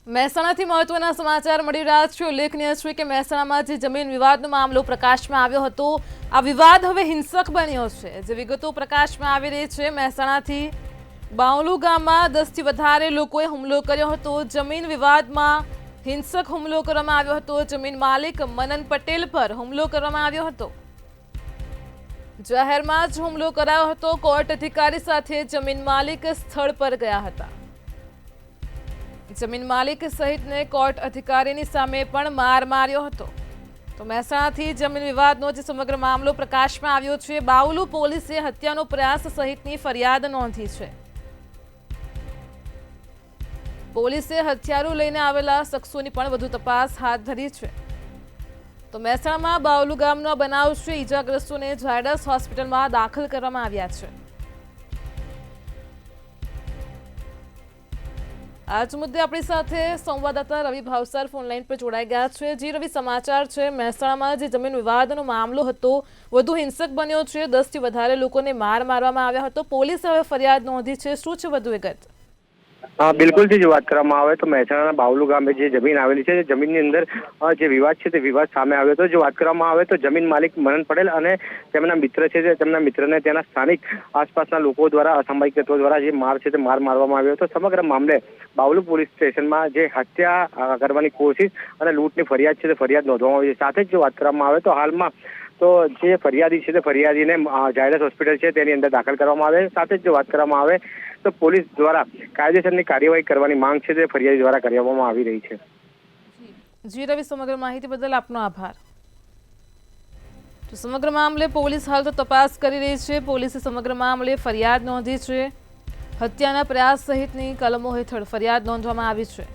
મહેસાણાથી મહત્વના સમાચાર મળી રહ્યા છે। ઉલ્લેખનીય છે કે મહેસાણામાં જે જમીન વિવાદનો મામલો પ્રકાશમાં આવ્યો હતો, આ વિવાદ હવે હિંસક બન્યો છે। જે વિગતો પ્રકાશમાં આવી રહી છે, મહેસાણાથી બાવલુ ગામમાં 10 થી વધારે લોકોએ હુમલો કર્યો હતો। જમીન વિવાદમાં હિંસક હુમલો કરવામાં આવ્યો હતો। જમીન માલિક મનન પટેલ પર હુમલો કરવામાં આવ્યો હતો। જાહેરમાં જ હુમલો કરાયો હતો। કોર્ટ અધિકારી સાથે જમીન માલિક સ્થળ પર ગયા હતા। જમીન માલિક સહિતને કોર્ટ અધિકારીની સામે પણ માર માર્યો હતો। તો મહેસાણાથી જમીન વિવાદનો જે સમગ્ર મામલો પ્રકાશમાં આવ્યો છે। બાવલુ પોલીસે હત્યાનો પ્રયાસ સહિતની ફરિયાદ નોંધી છે। પોલીસે હથિયારો લઈને આવેલા શખ્સોની પણ વધુ તપાસ હાથ ધરી છે। તો મહેસાણામાં બાવલુ ગામનો બનાવ છે। ઈજાગ્રસ્તોને ઝાયડસ હોસ્પિટલમાં દાખલ કરવામાં આવ્યા છે। આજ મુદ્દે આપણી સાથે સંવાદદાતા રવિ ભાવસાર ફોનલાઈન પર જોડાઈ ગયા છે। જી રવિ, સમાચાર છે મહેસાણામાં જે જમીન વિવાદનો મામલો હતો વધુ હિંસક બન્યો છે। 10 થી વધારે લોકોને માર મારવામાં આવ્યા હતો। પોલીસે હવે ફરિયાદ નોંધી છે। શું છે વધુ વિગત? બિલકુલ થી વાત કરવામાં આવે તો મહેસાણાના બાવલુ ગામે જે જમીન આવેલી છે, જમીનની અંદર જે વિવાદ છે તે વિવાદ સામે આવ્યો હતો। જો વાત કરવામાં આવે તો જમીન માલિક મનન પટેલ અને તેમના મિત્ર છે, તેમના મિત્રને તેના સ્થાનિક આસપાસના લોકો દ્વારા અસામાજિક તત્વો દ્વારા જે માર છે તે માર મારવામાં આવ્યો હતો। સમગ્ર મામલે બાવલુ પોલીસ સ્ટેશનમાં જે હત્યા કરવાની કોશિશ અને લૂંટની ફરિયાદ છે તે ફરિયાદ નોંધવામાં આવી છે। સાથે જ જો વાત કરવામાં આવે તો હાલમાં તો જે ફરિયાદી છે તે ફરિયાદીને ઝાયડસ હોસ્પિટલ છે તેની અંદર દાખલ કરવામાં આવે। સાથે જ જો વાત કરવામાં આવે તો પોલીસ દ્વારા કાયદેસરની કાર્યવાહી કરવાની માંગ છે તે ફરિયાદી દ્વારા કરવામાં આવી રહી છે। જી રવિ, સમગ્ર માહિતી બદલ આપનો આભાર। તો સમગ્ર મામલે પોલીસ હાલ તો તપાસ કરી રહી છે। પોલીસે સમગ્ર મામલે ફરિયાદ નોંધી છે। હત્યાના પ્રયાસ સહિતની કલમો હેઠળ ફરિયાદ નોંધવામાં આવી છે।